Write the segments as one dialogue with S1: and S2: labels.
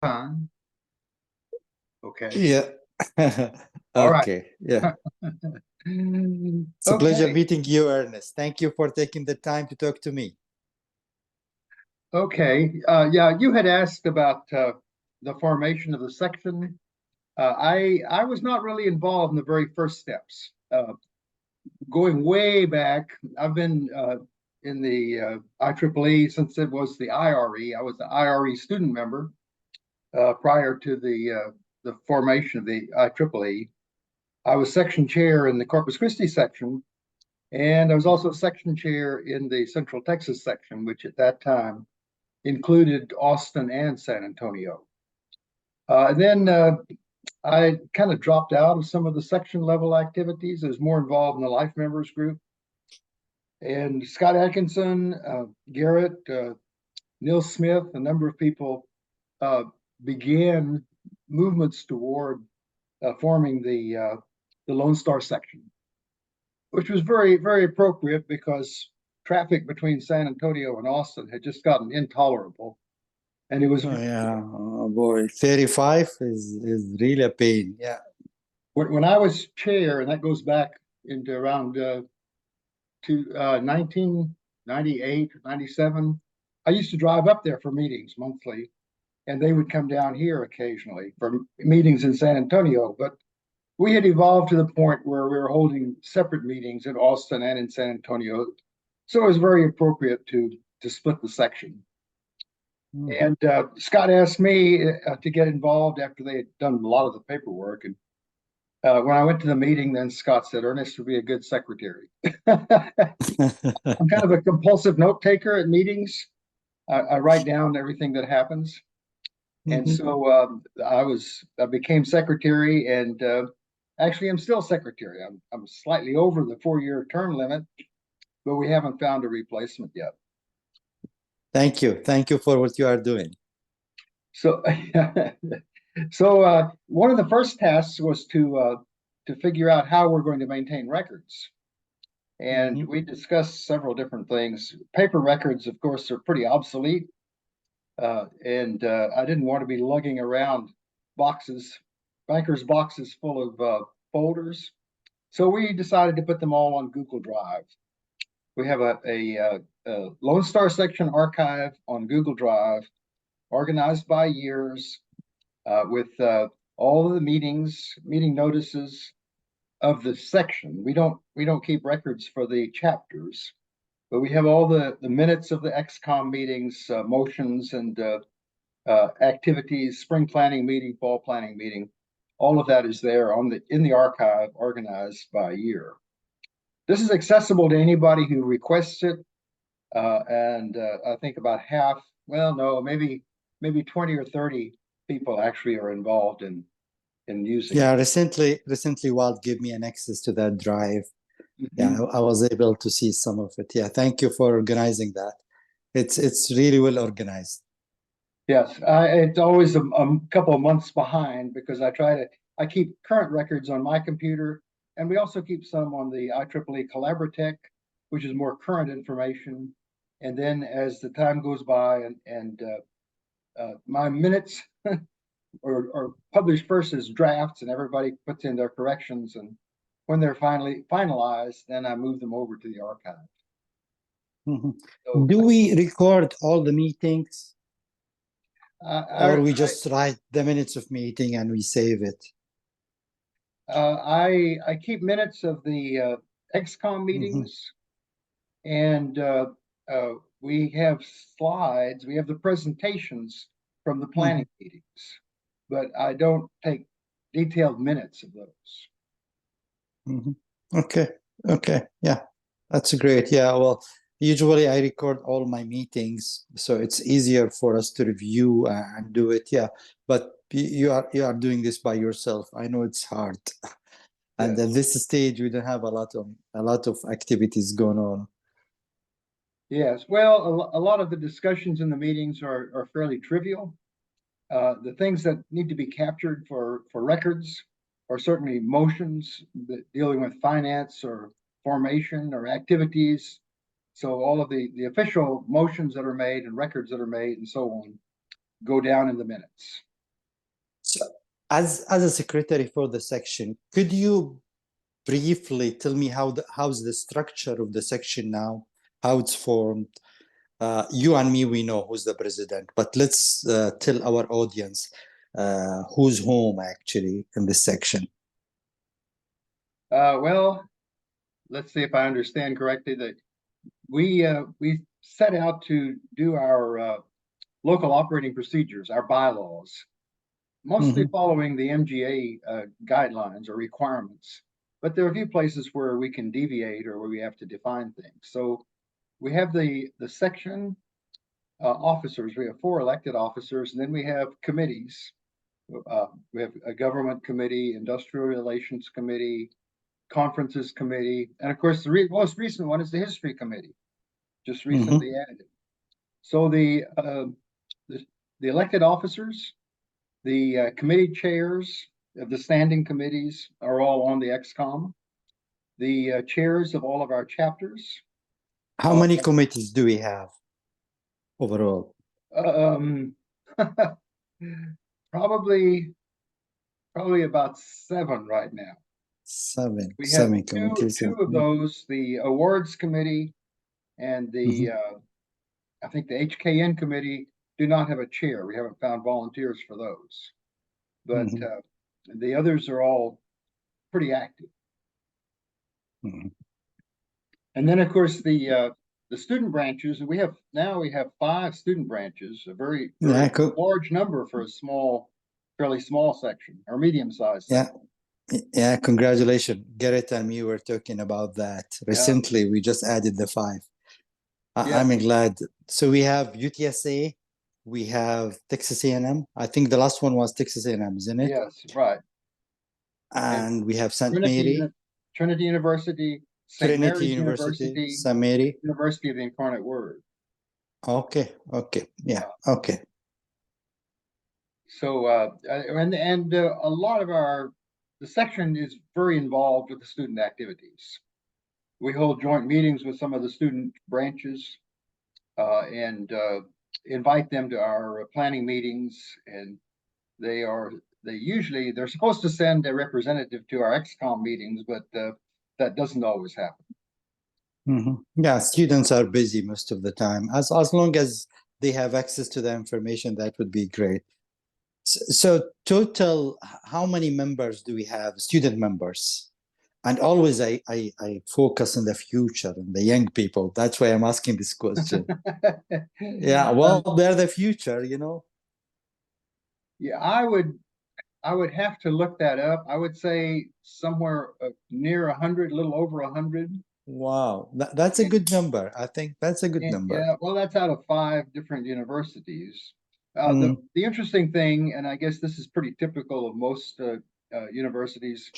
S1: Fine. Okay.
S2: Yeah.
S1: All right.
S2: Okay. Yeah. It's a pleasure
S1: Okay.
S2: meeting you, Ernest. Thank you for taking the time to talk to me.
S1: Okay. Yeah, you had asked about the formation of the section. I was not really involved in the very first steps. Going way back, I've been in the IEEE since it was the IRE. I was the IRE student member prior to the formation of the IEEE. I was section chair in the Corpus Christi section. And I was also section chair in the Central Texas section, which at that time included Austin and San Antonio. And then I kind of dropped out of some of the section level activities. I was more involved in the life members group. And Scott Atkinson, Garrett, Neil Smith, a number of people uh, began movements toward forming the Lone Star section, which was very, very appropriate because traffic between San Antonio and Austin had just gotten intolerable. And it was
S2: Oh yeah. Oh boy. 35 is really a pain. Yeah.
S1: when I was chair, and that goes back into around to 1998, 97. I used to drive up there for meetings monthly, and they would come down here occasionally for meetings in San Antonio. But we had evolved to the point where we were holding separate meetings in Austin and in San Antonio. So it was very appropriate to split the section.
S2: Mhm.
S1: And Scott asked me to get involved after they had done a lot of the paperwork. And when I went to the meeting, then Scott said, Ernest would be a good secretary. I'm kind of a compulsive note taker at meetings. I write down everything that happens. And
S2: Mhm.
S1: so I became secretary, and actually I'm still secretary. I'm slightly over the 4-year term limit, but we haven't found a replacement yet.
S2: Thank you. Thank you for what you are doing.
S1: So So one of the first tasks was to figure out how we're going to maintain records. And
S2: Mhm.
S1: we discussed several different things. Paper records, of course, are pretty obsolete. And I didn't want to be lugging around boxes, bankers' boxes full of folders. So we decided to put them all on Google Drive. We have a Lone Star Section archive on Google Drive, organized by years, with all of the meeting notices of the section. We don't keep records for the chapters, but we have all the minutes of the XCOM meetings, motions, and activities, spring planning meeting, fall planning meeting. All of that is there in the archive, organized by year. This is accessible to anybody who requests it, and I think about half, well, no, maybe 20 or 30 people actually are involved in using
S2: Yeah,
S1: it.
S2: recently Walt gave me an access to that drive. Yeah,
S1: Mhm.
S2: I was able to see some of it. Yeah, thank you for organizing that. It's really well organized.
S1: Yes, it's always a couple of months behind because I keep current records on my computer, and we also keep some on the IEEE Collaboratech, which is more current information. And then as the time goes by and my minutes are published first as drafts, and everybody puts in their corrections, and when they're finally finalized, then I move them over to the archive.
S2: Mhm.
S1: So
S2: Do we record all the meetings, or we
S1: I,
S2: just write the minutes of meeting and we save it?
S1: I keep minutes of the XCOM
S2: Mhm.
S1: meetings, and we have slides. We have the presentations from the planning
S2: Mhm.
S1: meetings, but I don't take detailed minutes of those.
S2: Mhm. Okay. Okay. Yeah, that's great. Yeah. Well, usually I record all my meetings, so it's easier for us to review and do it. Yeah. But you are doing this by yourself. I know it's hard. And at
S1: Yes,
S2: this stage, we don't have a lot of activities going on.
S1: yes. Well, a lot of the discussions in the meetings are fairly trivial. The things that need to be captured for records are certainly motions that dealing with finance or formation or activities. So all of the official motions that are made and records that are made and so on. go down in the minutes.
S2: So, as a secretary for the section, could you briefly tell me how's the structure of the section now, how it's formed? You and me, we know who's the president, but let's tell our audience who's whom actually in this section.
S1: Well, let's see if I understand correctly that we set out to do our local operating procedures, our bylaws, mostly following the MGA guidelines or requirements. But there are a few places where we can deviate or where we have to define things. So we have the section officers. We have 4 elected officers, and then we have committees. We have a government committee, industrial relations committee, conferences committee, and of course the most recent one is the history committee, just recently added. So the elected officers, the committee chairs of the standing committees are all on the XCOM. The chairs of all of our chapters.
S2: How many committees do we have overall?
S1: Probably about 7 right now. We have
S2: 7 committees.
S1: two of those, the awards committee and the I think the HKN committee do not have a chair. We haven't found volunteers for those, but the others are all pretty active. And then, of course, the student branches. We have 5 student branches, a very large number for a fairly small section or medium-sized section.
S2: Yeah, congratulations. Garrett and me were talking about that recently. We just added the 5. I'm glad. So we have UTSA, we have Texas A&M. I think the last one was Texas A&M, isn't it?
S1: Yes, right.
S2: And we have St. Mary,
S1: Trinity University, St. Mary's University,
S2: St. Mary,
S1: University of the Incarnate Word.
S2: Okay. Yeah. Okay.
S1: So and a lot of the section is very involved with the student activities. We hold joint meetings with some of the student branches and invite them to our planning meetings, and they're supposed to send a representative to our XCOM meetings, but that doesn't always happen.
S2: Yeah, students are busy most of the time. As long as they have access to the information, that would be great. So total, how many members do we have, student members? And always I focus on the future and the young people. That's why I'm asking this question. Yeah, well, they're the future,
S1: Yeah, I would have to look that up. I would say somewhere near 100, a little over 100.
S2: Wow, that's a good number. I think that's a good number.
S1: Yeah, well, that's out of 5 different universities. The interesting thing, and I guess this is pretty typical of most universities,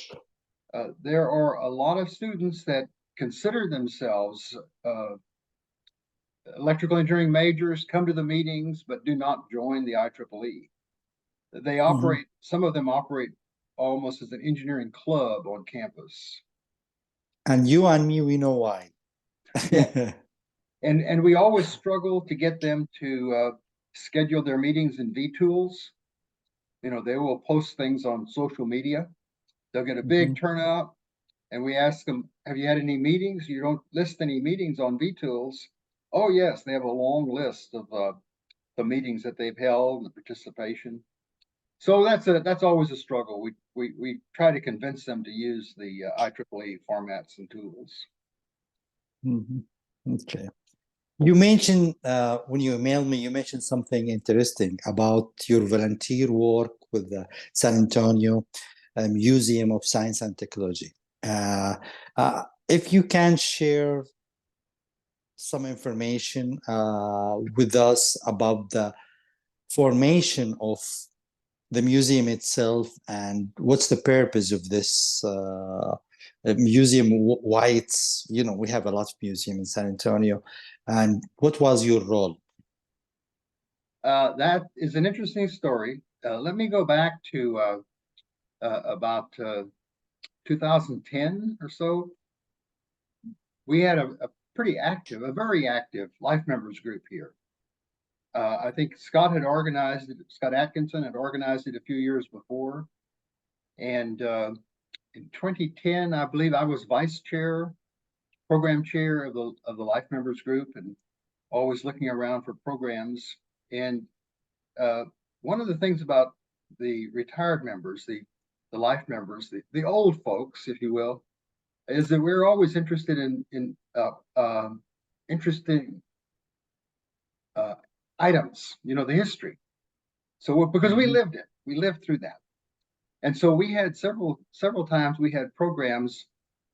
S1: there are a lot of students that consider themselves electrical engineering majors, come to the meetings, but do not join the IEEE. They operate, some of them operate almost as an engineering club on campus.
S2: And you and me, we know why.
S1: Yeah. And we always struggle to get them to schedule their meetings in vTools. They will post things on social media. They'll get a big turnout, and we ask them, have you had any meetings? You don't list any meetings on vTools. Oh, yes, they have a long list of the meetings that they've held, the participation. So that's always a struggle. We try to convince them to use the IEEE formats and tools.
S2: Okay. You mentioned when you emailed me, you mentioned something interesting about your volunteer work with the San Antonio Museum of Science and Technology. If you can share some information with us about the formation of the museum itself and what's the purpose of this museum, why it's, we have a lot of museums in San Antonio, and what was your role?
S1: That is an interesting story. Let me go back to about 2010 or so. We had a very active life members group here. I think Scott had organized it, Scott Atkinson had organized it a few years before. And in 2010, I believe I was vice chair, program chair of the Life Members Group, and always looking around for programs. And one of the things about the retired members, the life members, the old folks, if you will, is that we're always interested in interesting items, you know, the history. So because we lived it, we lived through that. And so we had several times we had programs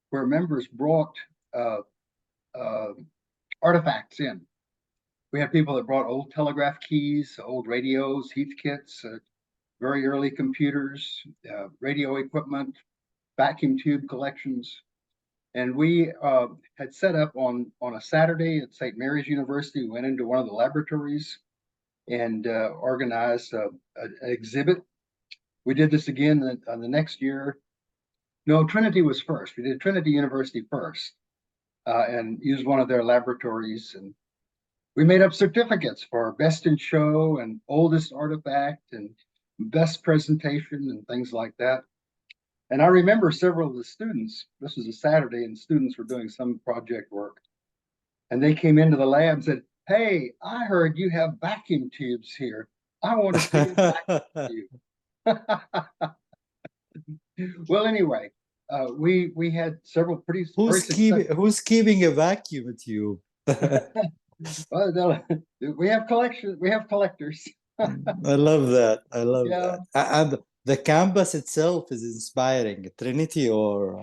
S1: where members brought artifacts in. We had people that brought old telegraph keys, old radios, Heathkits, very early computers, radio equipment, vacuum tube collections. And we had set up on a Saturday at St. Mary's University. We went into one of the laboratories and organized an exhibit. We did this again the next year. No, Trinity was first. We did Trinity University first and used one of their laboratories. And we made up certificates for best in show and oldest artifact and best presentation and things like that. And I remember several of the students, this was a Saturday, and students were doing some project work. And they came into the lab and said, "Hey, I heard you have vacuum tubes here. I want to see a vacuum tube." Well, anyway, we had several
S2: Who's keeping a vacuum tube?
S1: Well, we have collections. We have collectors.
S2: I love that. I love
S1: Yeah,
S2: that. And the campus itself is inspiring. Trinity, or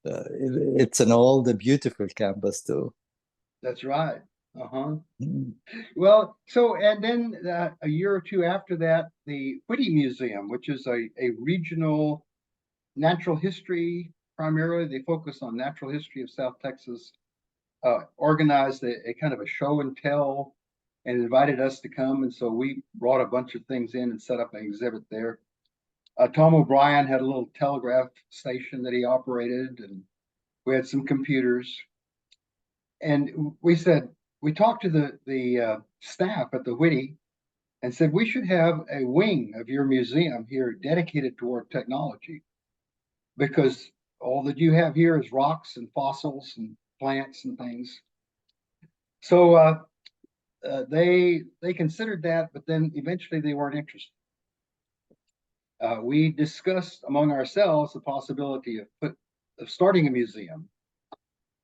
S2: it's an old, beautiful campus too.
S1: that's right. Uh-huh.
S2: Mm.
S1: Well, so and then a year or two after that, the Whitty Museum, which is a regional natural history, primarily they focus on natural history of South Texas, organized a kind of a show and tell and invited us to come. And so we brought a bunch of things in and set up an exhibit there. Tom O'Brien had a little telegraph station that he operated, and we had some computers. And we talked to the staff at the Whitty and said, we should have a wing of your museum here dedicated toward technology, because all that you have here is rocks and fossils and plants and things. So they considered that, but then eventually they weren't interested. We discussed among ourselves the possibility of starting a museum,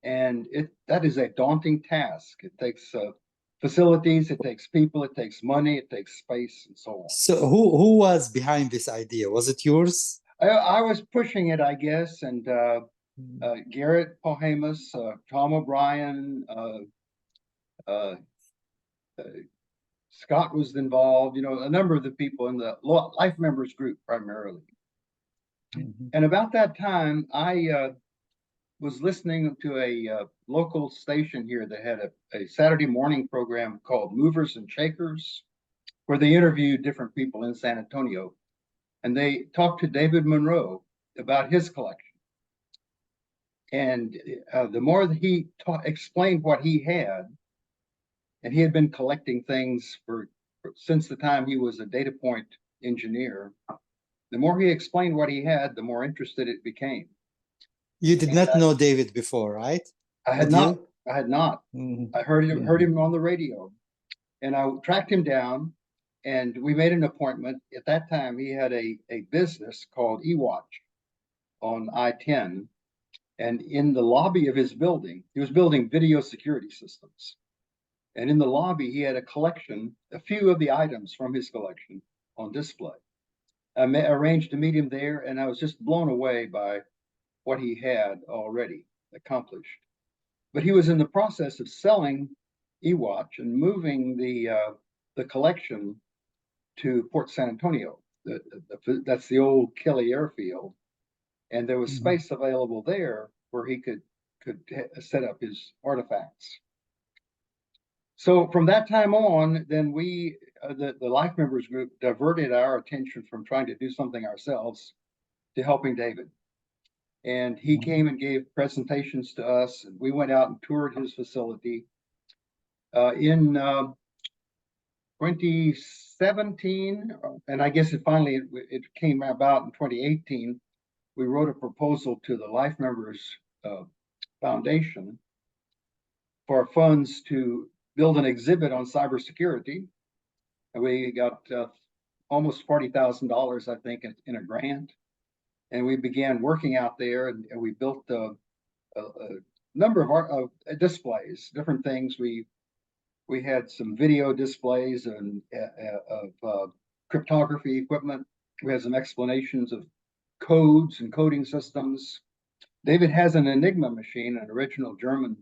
S1: and that is a daunting task. It takes facilities, it takes people, it takes money, it takes space, and so on.
S2: So who was behind this idea? Was it yours?
S1: I was pushing it, I guess, and Garrett Pohamus, Tom O'Brien, Scott was involved, you know, a number of the people in the Life Members Group primarily. And about that time, I was listening to a local station here that had a Saturday morning program called Movers and Shakers, where they interviewed different people in San Antonio. And they talked to David Monroe about his collection. And the more that he explained what he had, and he had been collecting things since the time he was a data point engineer, the more he explained what he had, the more interested it became.
S2: You did not know David before, right?
S1: I had not. I had not. I heard him on the radio, and I tracked him down, and we made an appointment. At that time, he had a business called eWatch on I-10, and in the lobby of his building, he was building video security systems. And in the lobby, he had a collection, a few of the items from his collection on display. I arranged to meet him there, and I was just blown away by what he had already accomplished. But he was in the process of selling eWatch and moving the collection to Port San Antonio. That's the old Kelly Airfield, and there was space available there where he could set up his artifacts. So from that time on, then we, the Life Members Group, diverted our attention from trying to do something ourselves to helping David. And he came and gave presentations to us, and we went out and toured his facility. In 2017, and I guess it came about in 2018. We wrote a proposal to the Life Members Foundation for funds to build an exhibit on cybersecurity. And we got almost $40,000, I think, in a grant. And we began working out there, and we built a number of displays, different things. We had some video displays and of cryptography equipment. We had some explanations of codes and coding systems. David has an Enigma machine, an original German.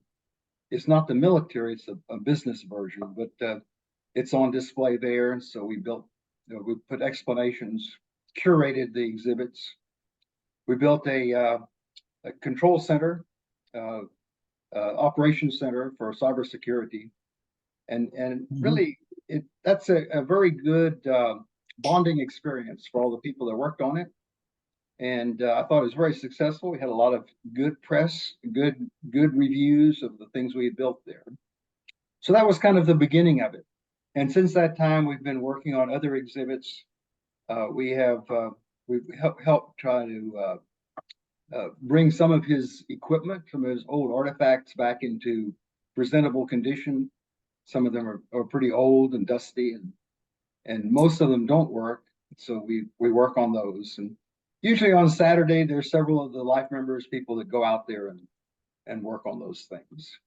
S1: It's not the military, it's a business version, but it's on display there. And so we put explanations, curated the exhibits. We built a control center, operations center for cybersecurity. And really, that's a very good bonding experience for all the people that worked on it. And I thought it was very successful. We had a lot of good press, good reviews of the things we had built there. So that was kind of the beginning of it. And since that time, we've been working on other exhibits. We've helped try to bring some of his equipment, some of his old artifacts back into presentable condition. Some of them are pretty old and dusty, and most of them don't work. So we work on those. And usually on Saturday, there's several of the Life Members people that go out there and work on those things.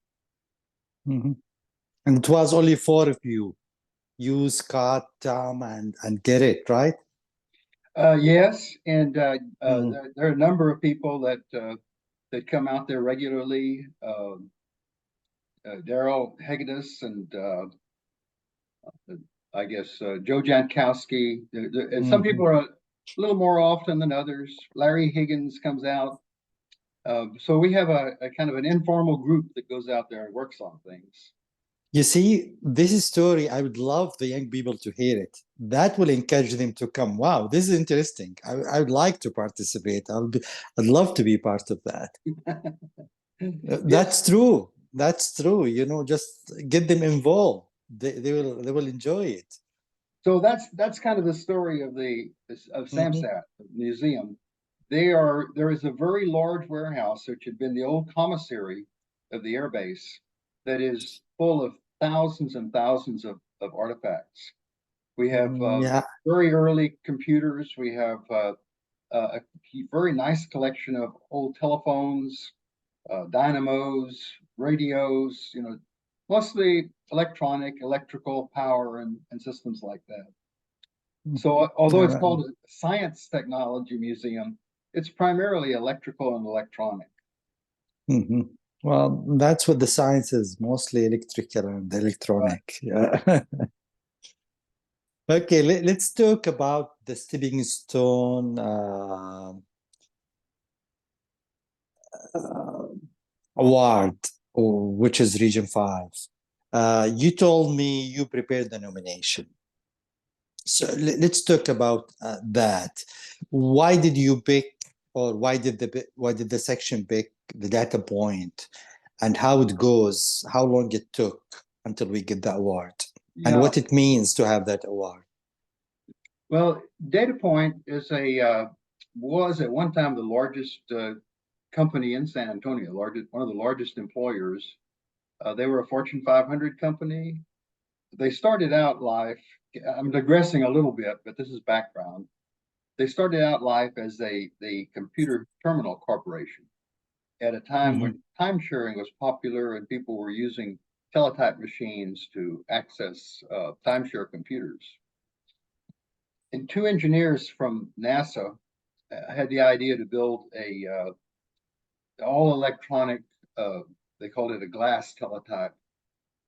S2: And it was only 4 of you. You, Scott, Tom, and Gerrit, right?
S1: Yes, and there are a number of people that come out there regularly. Daryl Hegedus and I guess Joe Jankowski. And some people are a little more often than others. Larry Higgins comes out. So we have a kind of an informal group that goes out there and works on things.
S2: You see, this story, I would love the young people to hear it. That will encourage them to come. Wow, this is interesting. I would like to participate. I'd love to be part of that. That's true. That's true. You know, just get them involved. They will enjoy it.
S1: So that's kind of the story of SAMSAT museum. There is a very large warehouse, which had been the old commissary of the airbase, that is full of thousands and thousands of artifacts. We have very early computers. We have a very nice collection of old telephones, dynamos, radios, you know, mostly electrical power and systems like that. So although it's called a science technology museum, it's primarily electrical and electronic.
S2: Well, that's what the science is, mostly electrical and electronic. Right. Yeah. Okay, let's talk about the stepping stone award, which is Region 5. You told me you prepared the nomination. So let's talk about that. Why did you pick, or why did the section pick the data point, and how it goes, how long it took until we get the award, and what it means to have that award?
S1: Well, Data Point was at one time the largest company in San Antonio, one of the largest employers. They were a Fortune 500 company. They started out life, I'm digressing a little bit, but this is background. They started out life as the Computer Terminal Corporation at a time when time sharing was popular and people were using teletype machines to access timeshare computers. And 2 engineers from NASA had the idea to build a all electronic, they called it a glass teletype,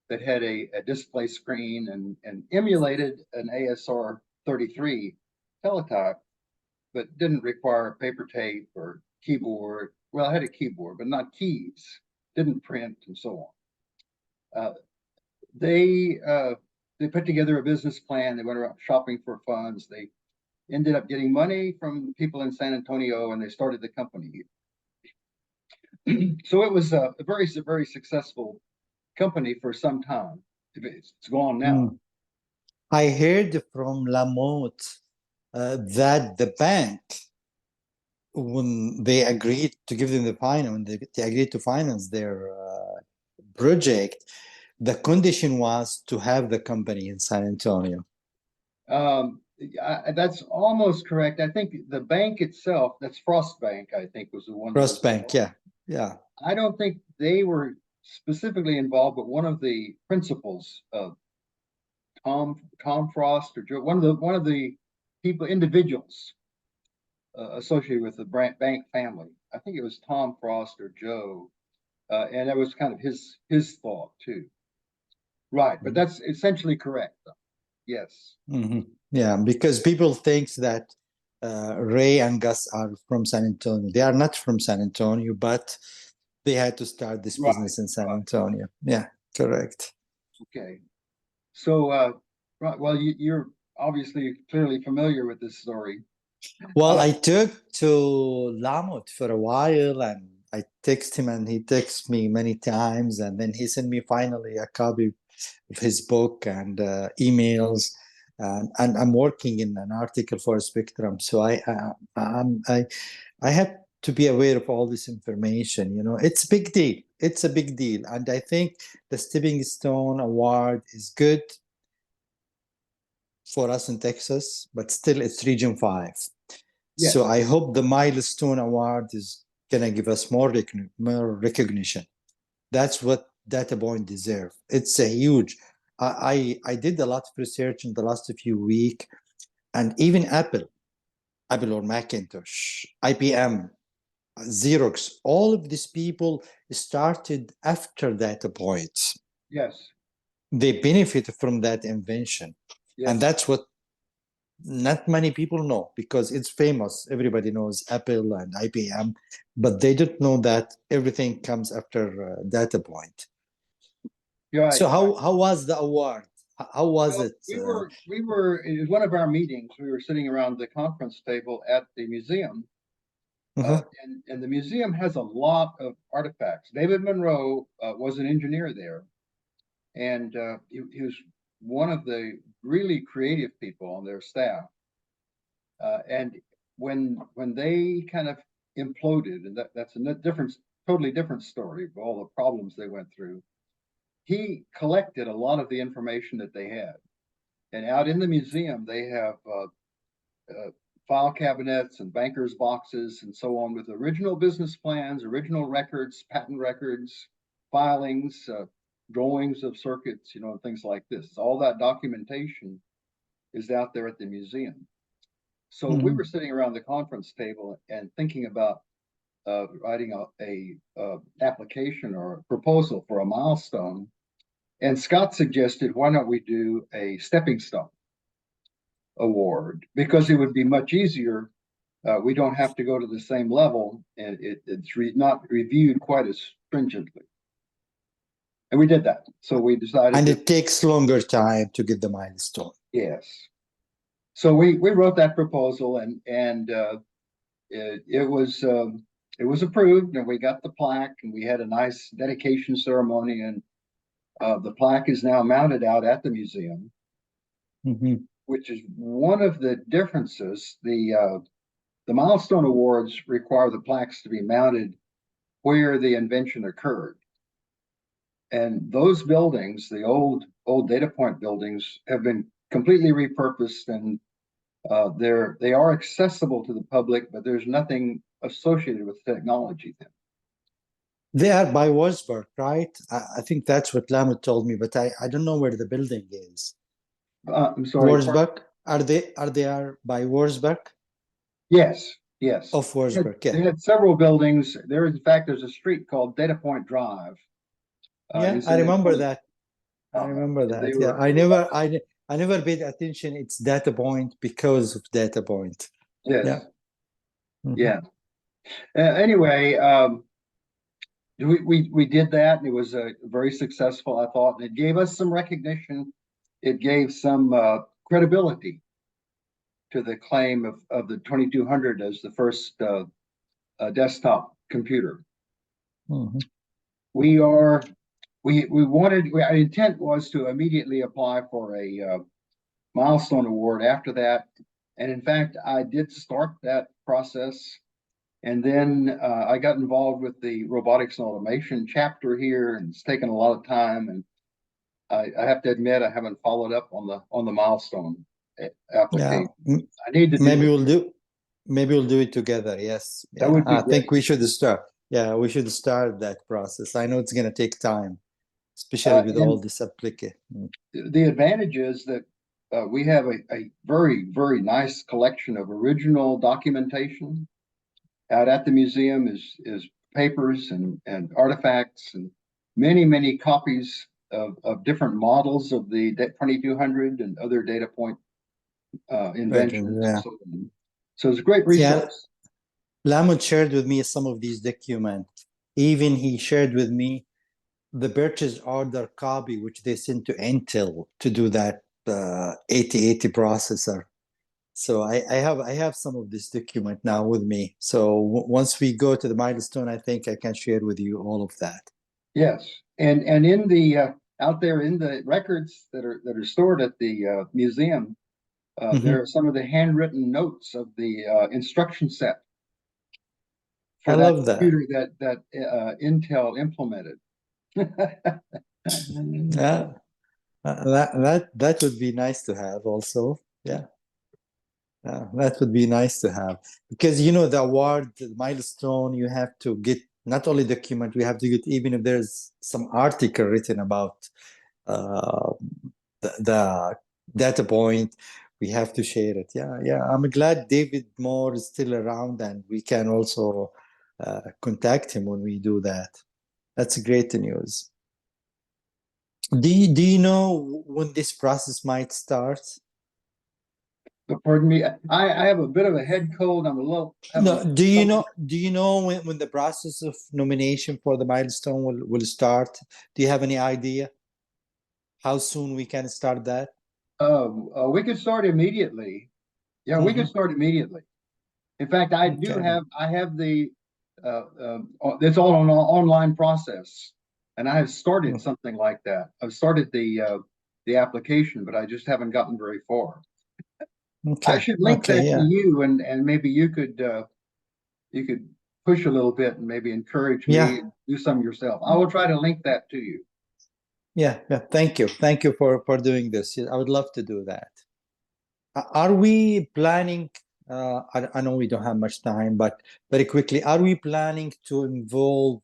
S1: that had a display screen and emulated an ASR 33 teletype, but didn't require paper tape or keyboard. Well, it had a keyboard, but not keys, didn't print, and so on. They put together a business plan. They went around shopping for funds. They ended up getting money from people in San Antonio, and they started the company. So it was a very, very successful company for some time. It's gone now.
S2: I heard from Lamotte that the bank, when they agreed to give them the finance, when they agreed to finance their project, the condition was to have the company in San Antonio.
S1: That's almost correct. I think the bank itself, that's Frost Bank, I think was the one that
S2: Frost
S1: was
S2: Bank,
S1: involved.
S2: yeah.
S1: I don't think they were specifically involved, but one of the principals, Tom Frost or Joe, one of the people, individuals associated with the bank family. I think it was Tom Frost or Joe, and that was kind of his thought too. Right, but that's essentially correct. Yes.
S2: Yeah, because people think that Ray and Gus are from San Antonio. They are not from San Antonio, but they had to start this
S1: Right.
S2: business in San Antonio. Yeah, correct.
S1: Okay. So, right, well, you're obviously clearly familiar with this story.
S2: Well, I took to Lamut for a while and I text him and he texts me many times. And then he sent me finally a copy of his book and emails. And I'm working in an article for Spectrum. So I have to be aware of all this information. You know, it's a big deal. It's a big deal. And I think the Stepping Stone Award is good for us in Texas, but still it's Region 5.
S1: Yes.
S2: So I hope the Milestone Award is gonna give us more recognition. That's what Data Point deserve. It's a huge. I did a lot of research in the last few weeks, and even Apple or Macintosh, IBM, Xerox, all of these people started after Data Point.
S1: Yes.
S2: They benefit from that invention,
S1: Yes.
S2: and that's what not many people know because it's famous. Everybody knows Apple and IBM, but they don't know that everything comes after Data Point.
S1: Right.
S2: So how was the award? How was
S1: Well,
S2: it?
S1: we were it was one of our meetings. We were sitting around the conference table at the museum. And the museum has a lot of artifacts. David Monroe was an engineer there, and he was one of the really creative people on their staff. And when they kind of imploded, and that's a totally different story of all the problems they went through. He collected a lot of the information that they had, and out in the museum they have file cabinets and bankers boxes and so on with original business plans, original records, patent records, filings, drawings of circuits, and things like this. All that documentation is out there at the museum. So we were sitting around the conference table and thinking about writing a application or a proposal for a milestone. And Scott suggested, why don't we do a stepping stone award? Because it would be much easier. We don't have to go to the same level, and it's not reviewed quite as stringently. And we did that. So we decided.
S2: And it takes longer time to get the milestone.
S1: Yes. So we wrote that proposal, and it was approved, and we got the plaque, and we had a nice dedication ceremony, and the plaque is now mounted out at the museum, which is one of the differences. The milestone awards require the plaques to be mounted where the invention occurred, and those buildings, the old Data Point buildings, have been completely repurposed, and they are accessible to the public, but there's nothing associated with technology then.
S2: They are by Wurzburg, right? I think that's what Lamet told me, but I don't know where the building is.
S1: I'm sorry.
S2: Wurzburg? Are they by Wurzburg?
S1: Yes.
S2: Of Wurzburg, yeah.
S1: They had several buildings. In fact, there's a street called Data Point Drive.
S2: Yeah, I remember that. I remember that. Yeah, I never paid attention. It's Data Point because of Data Point.
S1: Yes. Yeah. Anyway, we did that, and it was very successful, I thought, and it gave us some recognition. It gave some credibility to the claim of the 2200 as the first desktop computer. Our intent was to immediately apply for milestone award after that. And in fact, I did start that process. And then I got involved with the robotics and automation chapter here, and it's taken a lot of time. And I have to admit, I haven't followed up on the milestone
S2: Yeah,
S1: application. I need to do
S2: maybe
S1: it.
S2: we'll do it together. Yes.
S1: That
S2: Yeah.
S1: would be
S2: I think
S1: great.
S2: we should start. Yeah, we should start that process. I know it's going to take time, especially with all
S1: And
S2: this application.
S1: the advantage is that we have a very, very nice collection of original documentation out at the museum is papers and artifacts and many copies of different models of the 2200 and other data point
S2: Right.
S1: inventions and
S2: Yeah.
S1: so on. So it's a great
S2: Yeah.
S1: resource.
S2: Lamont shared with me some of these documents. Even he shared with me the purchase order copy, which they sent to Intel to do that 8080 processor. So I have some of this document now with me. So once we go to the milestone, I think I can share with you all of that.
S1: Yes, and in the out there in the records that are stored at the museum, there are some of the handwritten notes of the instruction set
S2: I
S1: for that
S2: love that.
S1: computer that Intel implemented.
S2: Yeah, that would be nice to have also. Yeah. That would be nice to have because the award, the milestone, you have to get not only document, we have to get even if there's some article written about uh, the data point, we have to share it. Yeah, yeah. I'm glad David Moore is still around and we can also contact him when we do that. That's great news. Do you know when this process might start?
S1: But pardon me, I have a bit of a head cold. I'm a little having
S2: No, do you
S1: something.
S2: know do you know when the process of nomination for the milestone will start? Do you have any idea how soon we can start that?
S1: We could start immediately. Yeah, we could
S2: Hmm.
S1: start immediately. In fact,
S2: Okay.
S1: I have it's all an online process, and I have started something like that. I've started the application, but I just haven't gotten very far. I
S2: Okay.
S1: should link
S2: Okay.
S1: that to
S2: Yeah.
S1: you, and maybe you could push a little bit and maybe encourage me
S2: Yeah.
S1: and do some yourself. I will try to link that to you.
S2: Yeah. Yeah. Thank you. Thank you for doing this. Yeah, I would love to do that. Are we planning? I know we don't have much time, but very quickly, are we planning to involve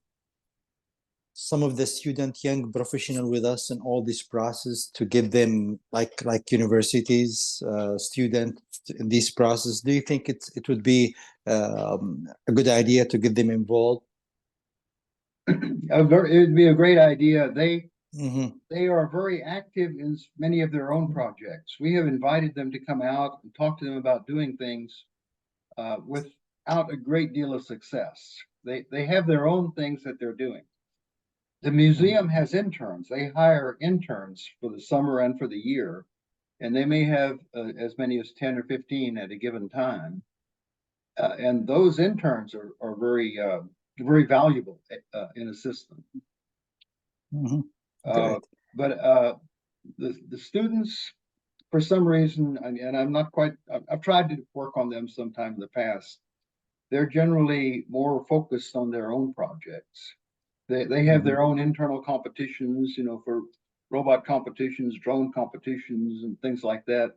S2: some of the student young professional with us in all this process to get them like universities student in this process? Do you think it would be a good idea to get them involved?
S1: It would be a great idea.
S2: Hmm.
S1: They are very active in many of their own projects. We have invited them to come out and talk to them about doing things without a great deal of success. They have their own things that they're doing. The museum has interns. They hire interns for the summer and for the year, and they may have as many as 10 or 15 at a given time. And those interns are very valuable in a system.
S2: Hmm.
S1: Uh,
S2: Great.
S1: but the students, for some reason, and I'm not quite, I've tried to work on them sometime in the past. They're generally more focused on their own projects. They have
S2: Hmm.
S1: their own internal competitions, for robot competitions, drone competitions, and things like that.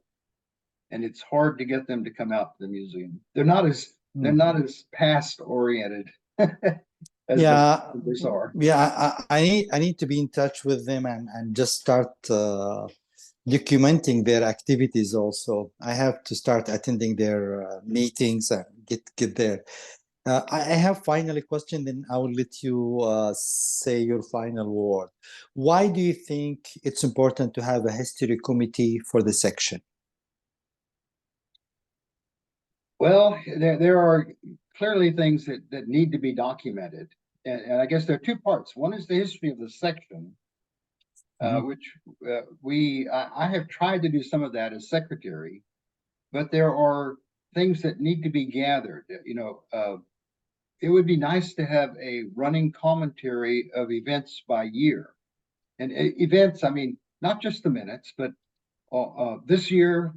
S1: And it's hard to get them to come out to the museum. They're not as past oriented as the
S2: Yeah,
S1: others are.
S2: yeah. I need to be in touch with them and just start documenting their activities. Also, I have to start attending their meetings and get there. I have finally question, then I will let you say your final word. Why do you think it's important to have a history committee for the section?
S1: Well, there are clearly things that need to be documented. And I guess there are two parts. One is the history of the section,
S2: Mhm.
S1: which I have tried to do some of that as secretary, but there are things that need to be gathered. It would be nice to have a running commentary of events by year. And events, I mean, not just the minutes, but This year,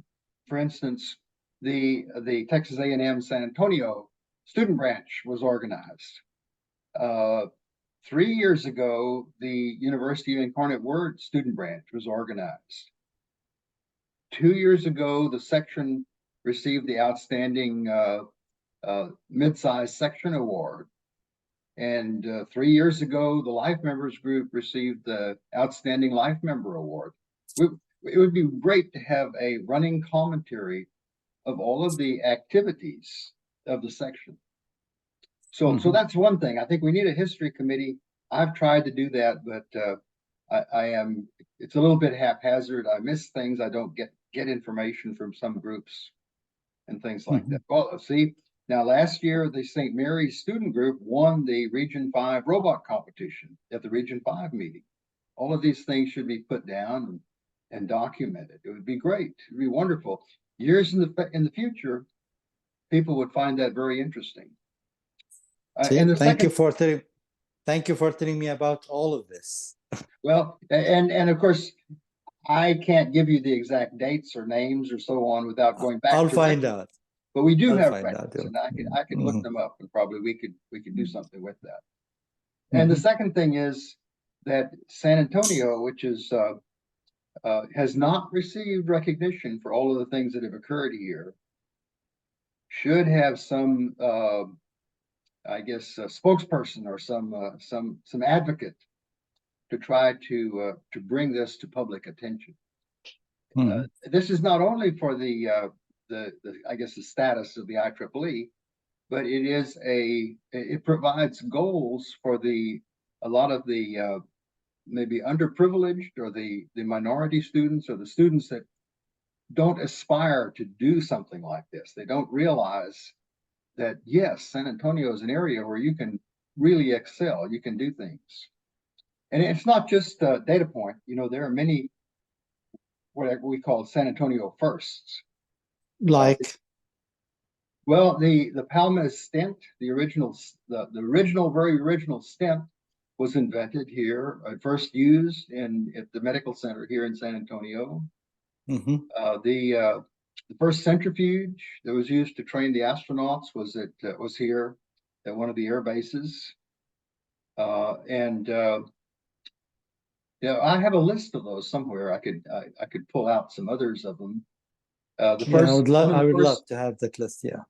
S1: for instance, the Texas A&M San Antonio student branch was organized. 3 years ago, the University of Incarnate Word student branch was organized. 2 years ago, the section received the outstanding mid-size section award. And 3 years ago, the Life Members Group received the Outstanding Life Member Award. It would be great to have a running commentary of all of the activities of the section. So that's one thing. I think we need a history committee. I've tried to do that, but it's a little bit haphazard. I miss things. I don't get information from some groups and things like that. Well, see, now last year, the St. Mary's student group won the Region 5 robot competition at the Region 5 meeting. All of these things should be put down and documented. It would be great. It would be wonderful. Years in the future, people would find that very interesting.
S2: Thank you for telling me about all of this.
S1: Well, and of course, I can't give you the exact dates or names or so on without going back.
S2: I'll find out.
S1: But we do have records, and I can look them up, and probably we could do something with that. And the second thing is that San Antonio, which is has not received recognition for all of the things that have occurred here, should have some, I guess, spokesperson or some advocate to try to bring this to public attention. This is not only for the I guess the status of the IEEE, but it provides goals for a lot of the maybe underprivileged or the minority students or the students that don't aspire to do something like this. They don't realize that, yes, San Antonio is an area where you can really excel. You can do things. And it's not just a data point. You know, there are many what we call San Antonio firsts.
S2: Like?
S1: Well, the Palma stent, the very original stent was invented here, first used at the medical center here in San Antonio. The first centrifuge that was used to train the astronauts was here at one of the air bases. Yeah, I have a list of those somewhere. I could pull out some others of them. I would love
S2: to have that list. Yeah.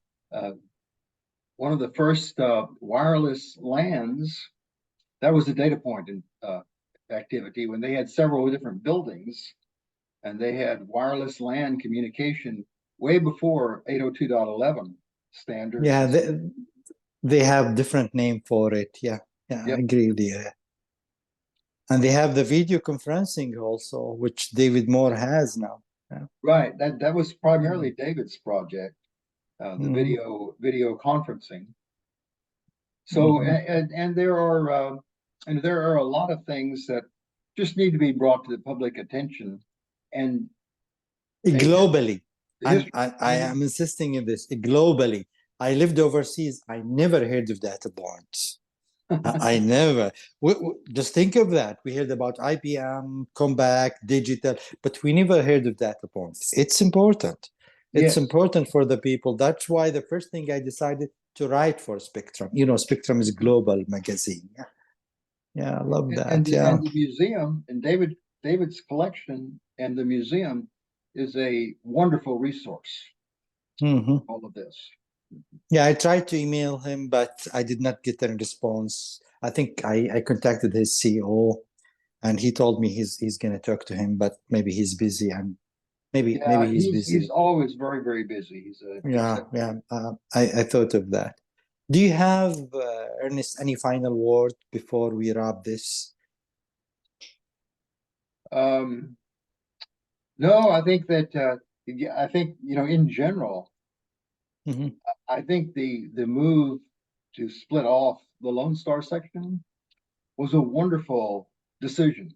S1: One of the first wireless LANs, that was a data point in activity when they had several different buildings, and they had wireless LAN communication way before 802.11 standard.
S2: Yeah, they have different name for it. Yeah, I agree with you. And they have the video conferencing also, which David Moore has now. Yeah.
S1: Right. That was primarily David's project, the video conferencing. So and there are a lot of things that just need to be brought to the public attention, and
S2: globally. I am insisting in this globally. I lived overseas. I never heard of data points. I never. Just think of that. We heard about IBM, Comback, digital, but we never heard of data points. It's important. It's important for the people. That's why the first thing I decided to write for Spectrum. You know, Spectrum is a global magazine. Yeah, I love that.
S1: And the museum and David's collection and the museum is a wonderful resource. All of this.
S2: Yeah, I tried to email him, but I did not get a response. I think I contacted his CEO, and he told me he's going to talk to him, but maybe he's busy, and maybe he's busy.
S1: He's always very, very busy.
S2: I thought of that. Do you have, Ernest, any final word before we wrap this?
S1: No, I think that in general, I think the move to split off the Lone Star section was a wonderful decision.